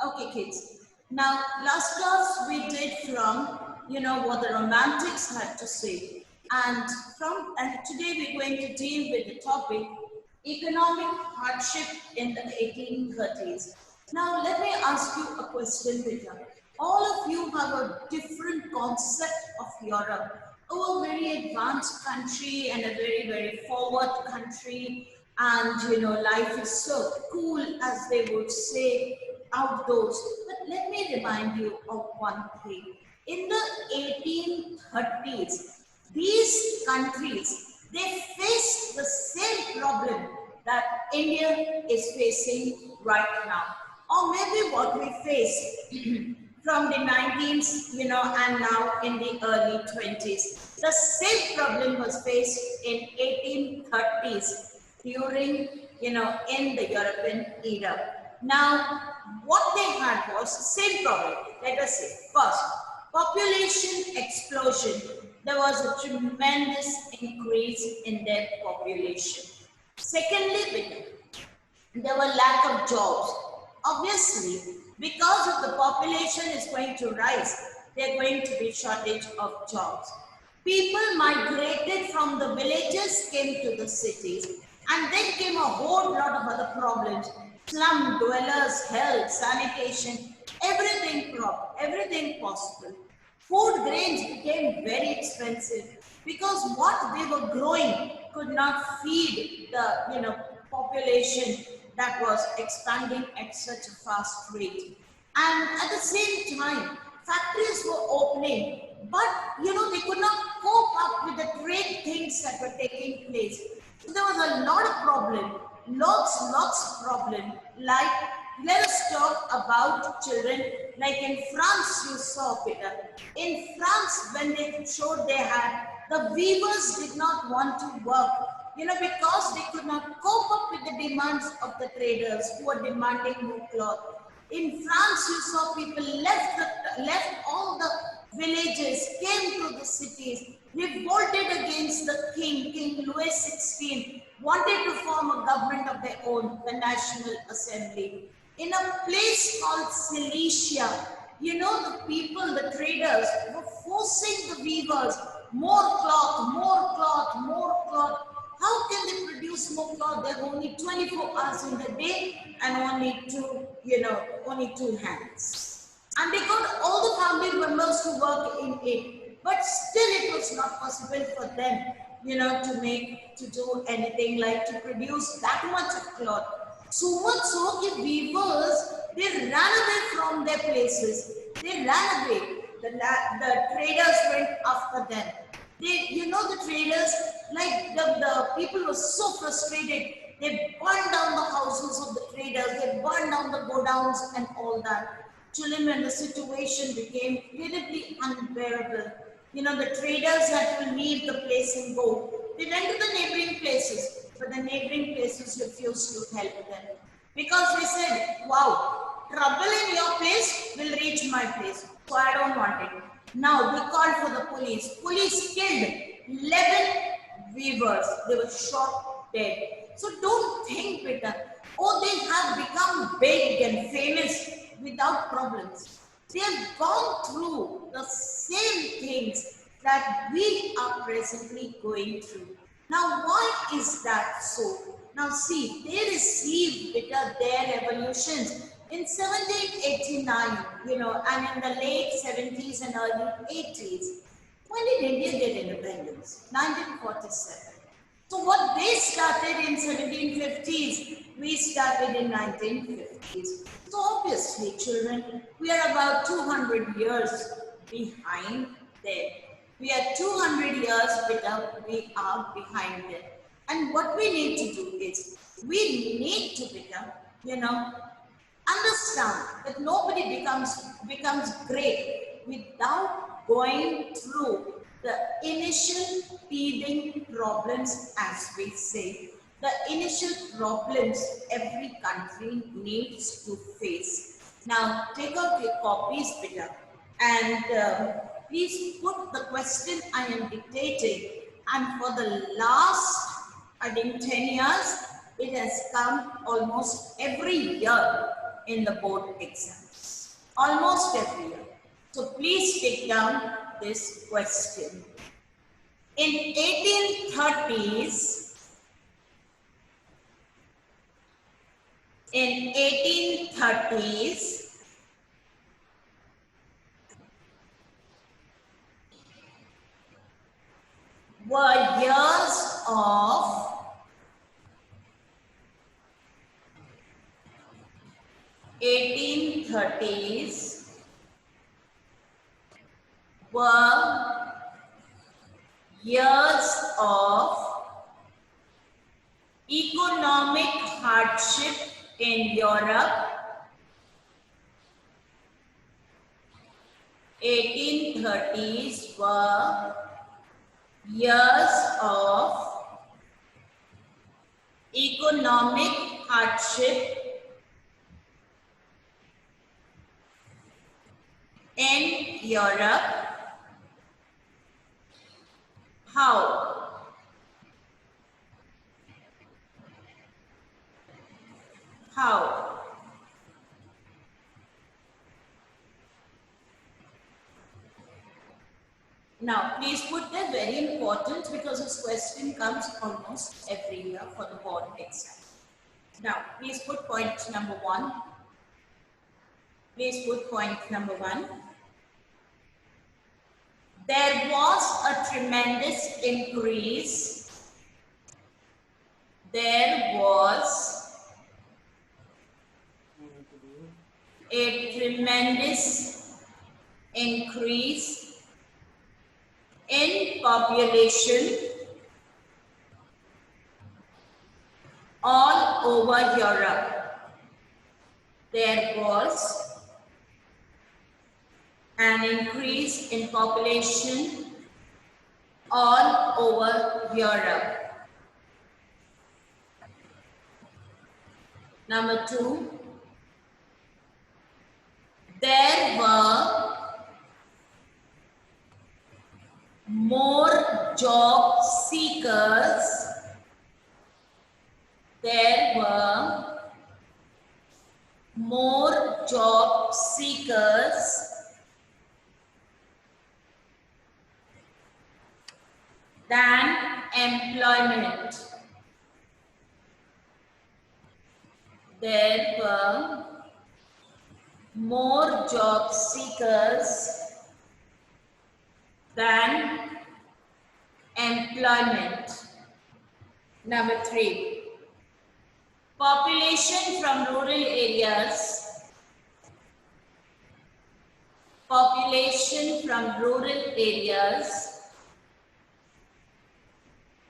Okay, kids. Now, last class we did from, what the romantics had to say. And today we're going to deal with the topic, economic hardship in the 1830s. Now, let me ask you a question, Peter. All of you have a different concept of Europe. Oh, a very advanced country and a very, very forward country. And, life is so cool, as they would say, outdoors. But let me remind you of one thing. In the 1830s, these countries, they faced the same problem that India is facing right now. Or maybe what we face from the 19th, and now in the early 20s. The same problem was faced in 1830s during, in the European era. Now, what they had was the same problem. Let us say, first, population explosion. There was a tremendous increase in their population. Secondly, there were lack of jobs. Obviously, because of the population is going to rise, there are going to be shortage of jobs. People migrated from the villages, came to the cities, and then came a whole lot of other problems. Slum dwellers, health, sanitation, everything possible. Food grains became very expensive because what they were growing could not feed the population that was expanding at such a fast rate. And at the same time, factories were opening, but they could not cope up with the trade things that were taking place. So there was a lot of problem, lots of problem. Like, let us talk about children. Like in France, you saw, Peter. In France, when they showed they had, the weavers did not want to work, because they could not cope up with the demands of the traders who were demanding more cloth. In France, you saw people left all the villages, came to the cities, revolted against the king, King Louis XVI, wanted to form a government of their own, the National Assembly. In a place called Silesia, the people, the traders, were forcing the weavers, more cloth, more cloth, more cloth. How can they produce more cloth? They have only 24 hours in the day and only two hands. And they got all the family members to work in it. But still it was not possible for them, to do anything like to produce that much of cloth. So much so, the weavers, they ran away from their places. They ran away. The traders went after them. The traders, like the people were so frustrated. They burned down the houses of the traders. They burned down the godowns and all that. Children, when the situation became terribly unbearable, the traders had to leave the place and go. They went to the neighboring places, but the neighboring places refused to help them. Because they said, wow, trouble in your place will reach my place, so I don't want it. Now they called for the police. Police killed 11 weavers. They were shot dead. So don't think, Peter, oh, they have become big and famous without problems. They have gone through the same things that we are presently going through. Now, why is that so? Now, see, they received their revolutions in 1789, and in the late 70s and early 80s. When did India get independence? 1947. So what they started in 1750s, we started in 1950s. So obviously, children, we are about 200 years behind them. We are 200 years we are behind them. And what we need to do is, we need to understand that nobody becomes great without going through the initial teething problems, as we say. The initial problems every country needs to face. Now, take out your copies, Peter, and please put the question I am dictating. And for the last, I think, 10 years, it has come almost every year in the board exam. almost every year. So please take down this question. In 1830s, in 1830s, were years of 1830s were years of economic hardship in Europe. 1830s were years of economic hardship in Europe. How? How? Now, please put that very important because this question comes almost every year for the board exam. Now, please put point number 1. Please put point number 1. There was a tremendous increase. There was a tremendous increase in population all over Europe. There was an increase in population all over Europe. Number 2, there were more job seekers. There were more job seekers than employment. There were more job seekers than employment. Number 3, population from rural areas. Population from rural areas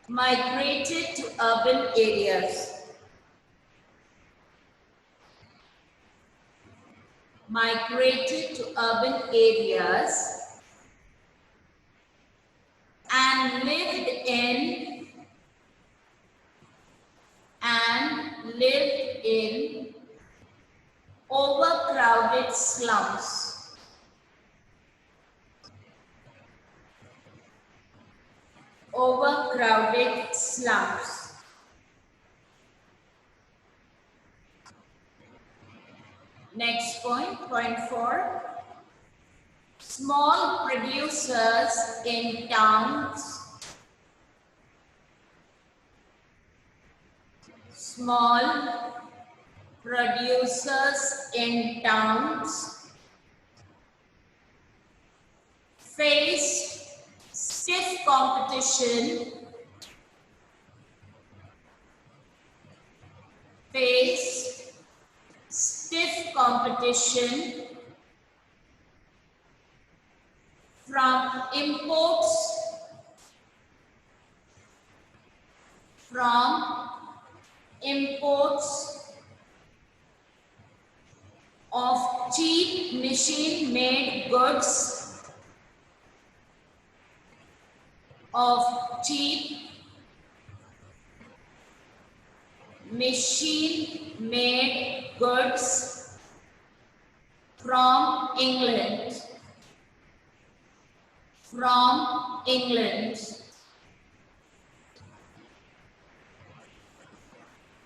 migrated to urban areas. Migrated to urban areas and lived in overcrowded slums. Overcrowded slums. Next point, point 4. Small producers in towns. Small producers in towns faced stiff competition. Faced stiff competition from imports of cheap machine-made goods, of cheap machine-made goods from England. From England.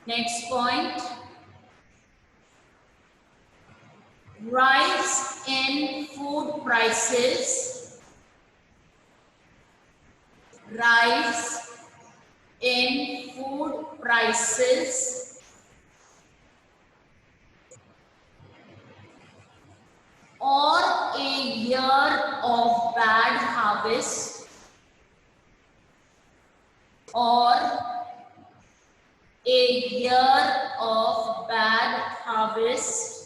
Next point. rise in food prices, rise in food prices, or a year of bad harvest, or a year of bad harvest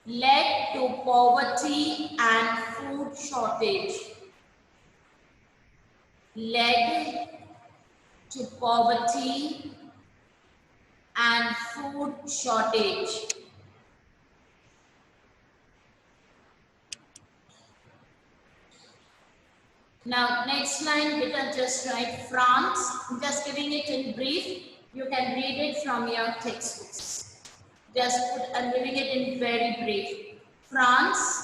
led to poverty and food shortage, led to poverty and food shortage. Now, next line, beta just write France. I'm just giving it in brief. You can read it from your textbooks. Just put, I'm giving it in very brief. France,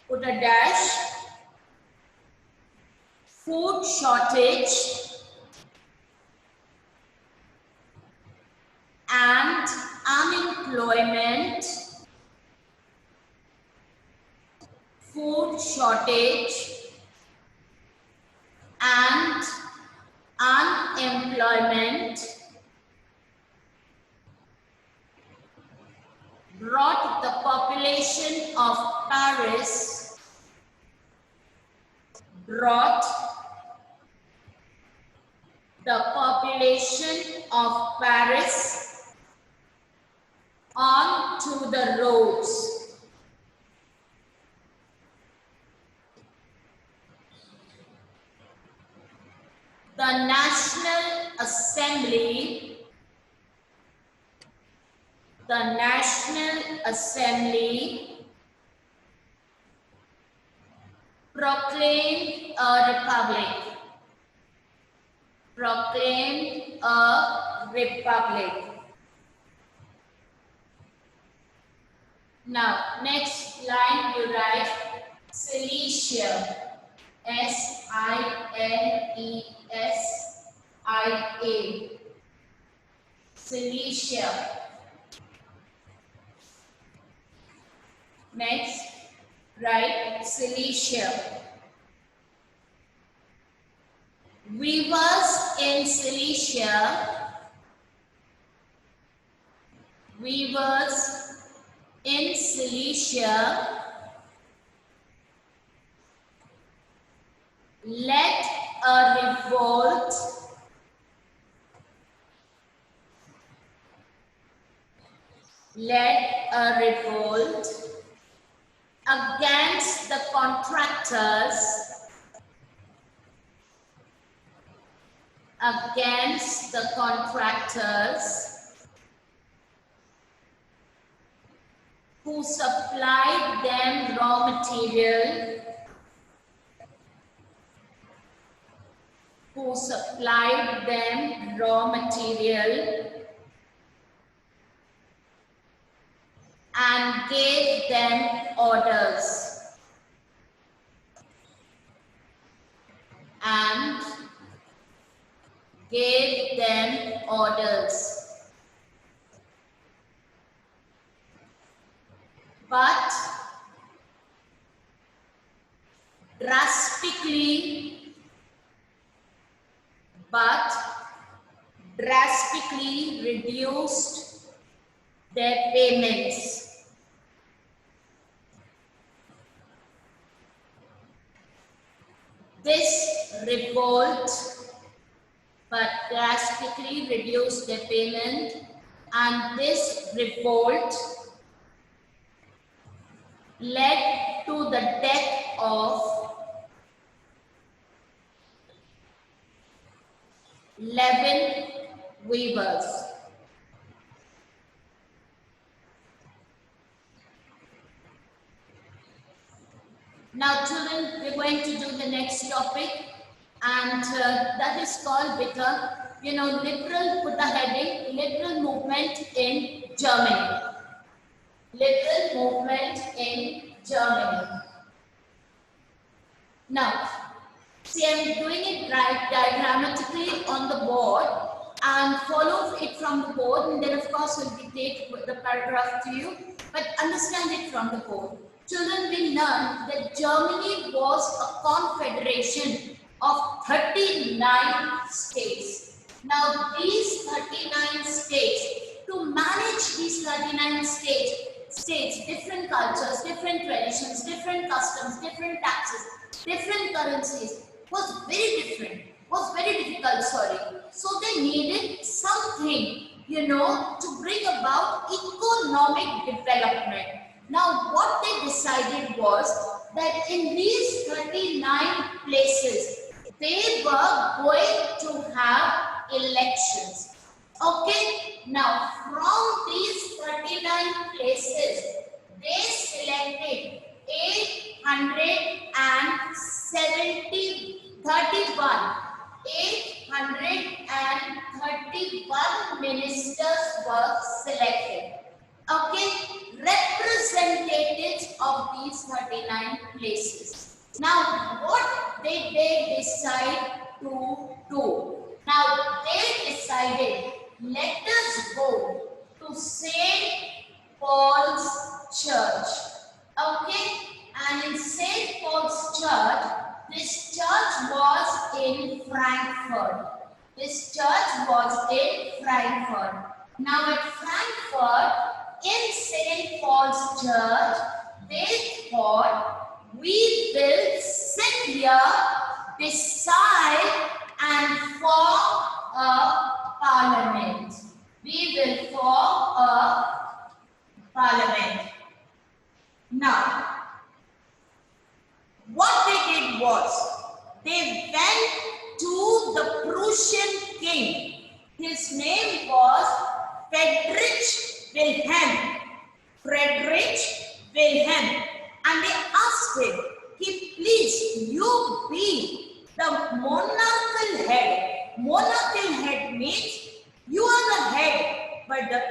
put a dash. Food shortage and unemployment. Food shortage and unemployment brought the population of Paris, brought the population of Paris onto the roads. The National Assembly proclaimed a republic. Proclaimed a republic. Now, next line you write Silesia. S-I-L-E-S-I-A. Silesia. Next, write Silesia. Weavers in Silesia. Weavers in Silesia led a revolt against the contractors who supplied them raw material, and gave them orders. But drastically reduced their payments. This revolt drastically reduced their payment, and this revolt led to the death of 11 weavers. Now children, we're going to do the next topic, and that is called liberal, put the heading, liberal movement in Germany. Liberal movement in Germany. Now, see, I'm doing it right diagrammatically on the board, and follow it from the board, and then of course we'll dictate the paragraph to you, but understand it from the board. Children will learn that Germany was a confederation of 39 states. Now these 39 states, to manage these 39 states, different cultures, different traditions, different customs, different taxes, different currencies, was very difficult, sorry. So they needed something, to bring about economic development. Now what they decided was that in these 39 places, they were going to have elections. Okay, now from these 39 places, they selected 831 ministers were selected. Okay, representatives of these 39 places. Now, what did they decide to do? Now, they decided, let us go to St. Paul's Church. Okay, and in St. Paul's Church, this church was in Frankfurt. Now at Frankfurt, in St. Paul's Church, they thought, we will sit here, decide and form a parliament. We will form a parliament. Now, what they did was, they went to the Prussian king. His name was Friedrich Wilhelm, and they asked him, please, you be the monarchical head. Monarchical head means you are the head, but the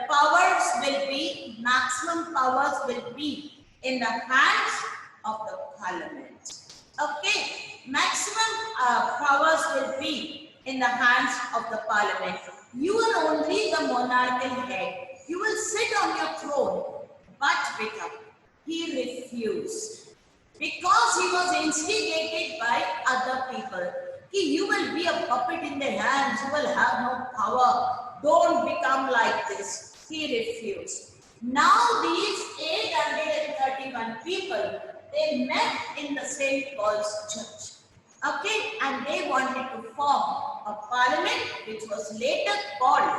maximum powers will be in the hands of the parliament. Okay, maximum powers will be in the hands of the parliament. You are only the monarchical head. You will sit on your throne. But Victor, he refused, because he was instigated by other people. You will be a puppet in their hands. You will have no power. Don't become like this. He refused. Now these 831 people, they met in the St. Paul's Church. Okay, and they wanted to form a parliament which was later called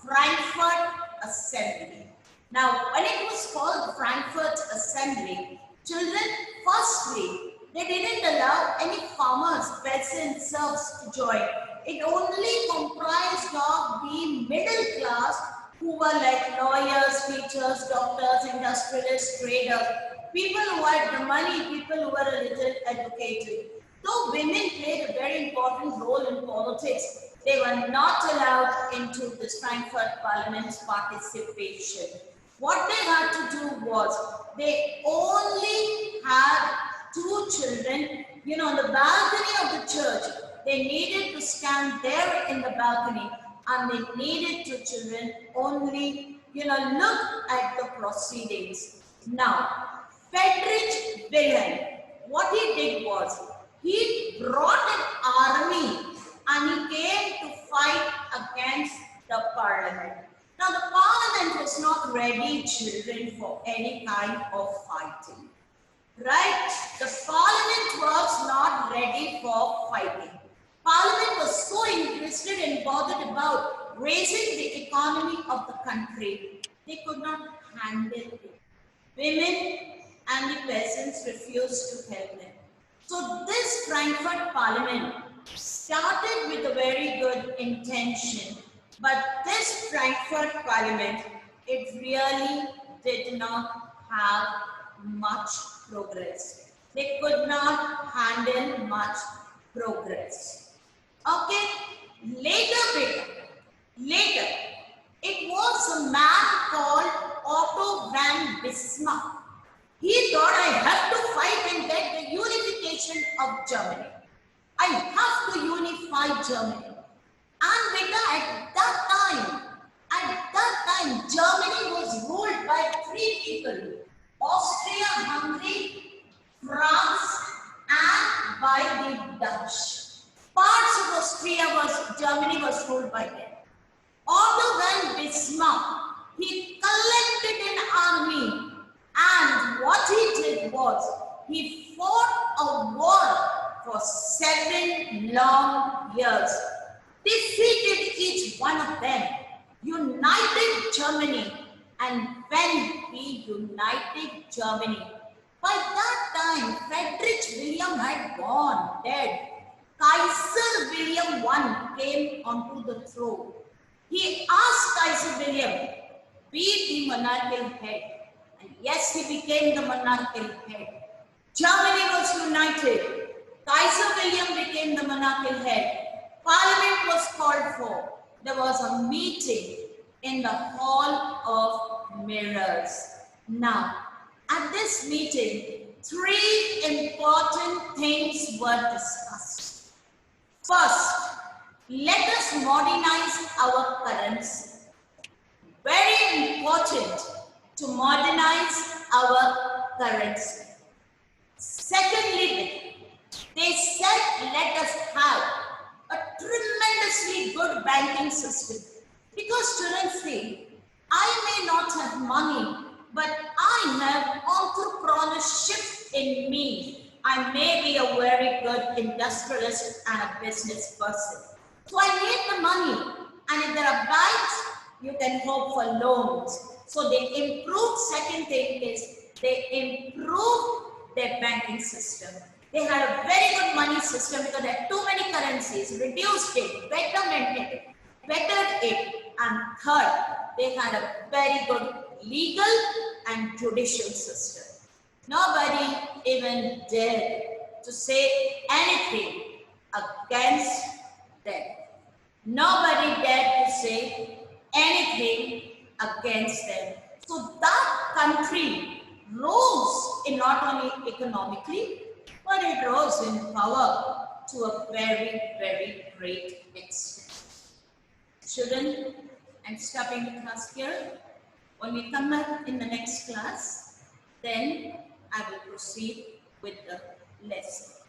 Frankfurt Assembly. Now, when it was called Frankfurt Assembly, children, firstly, they didn't allow any farmers, peasants, serfs to join. It only comprised of the middle class, who were like lawyers, teachers, doctors, industrialists, traders, people who had the money, people who were a little educated. Though women played a very important role in politics, they were not allowed into this Frankfurt Parliament's participation. What they had to do was, they only had 2 children, on the balcony of the church. They needed to stand there in the balcony, and they needed 2 children only, look at the proceedings. Now, Friedrich Wilhelm, what he did was, he brought an army and he came to fight against the parliament. Now, the parliament was not ready, children, for any kind of fighting. Right? The parliament was not ready for fighting. Parliament was so interested and bothered about raising the economy of the country. They could not handle it. Women and the peasants refused to help them. So this Frankfurt Parliament started with a very good intention, but this Frankfurt Parliament, it really did not have much progress. They could not handle much progress. Okay, later, it was a man called Otto von Bismarck. He thought, I have to fight and get the unification of Germany. I have to unify Germany. And beta, at that time, Germany was ruled by three people: Austria, Hungary, France, and by the Dutch. Parts of Germany was ruled by them. Otto von Bismarck, he collected an army, and what he did was he fought a war for 7 long years, defeated each one of them, united Germany, and when he united Germany, by that time Frederick William had gone dead. Kaiser William I came onto the throne. He asked Kaiser William, be the monarchical head. And yes, he became the monarchical head. Germany was united. Kaiser William became the monarchical head. Parliament was called for. There was a meeting in the Hall of Mirrors. Now, at this meeting, 3 important things were discussed. First, let us modernize our currency. Very important to modernize our currency. Secondly, they said let us have a tremendously good banking system. Because students say, I may not have money, but I have entrepreneurship in me. I may be a very good industrialist and a business person. So I need the money. And if there are banks, you can hope for loans. So they improved. Second thing is they improved their banking system. They had a very good money system because there are too many currencies, reduced it, bettered it. And third, they had a very good legal and judicial system. Nobody even dared to say anything against them. Nobody dared to say anything against them. So that country rose in not only economically, but it rose in power to a very, very great extent. Student, I'm stopping the class here. When we come back in the next class, then I will proceed with the lesson.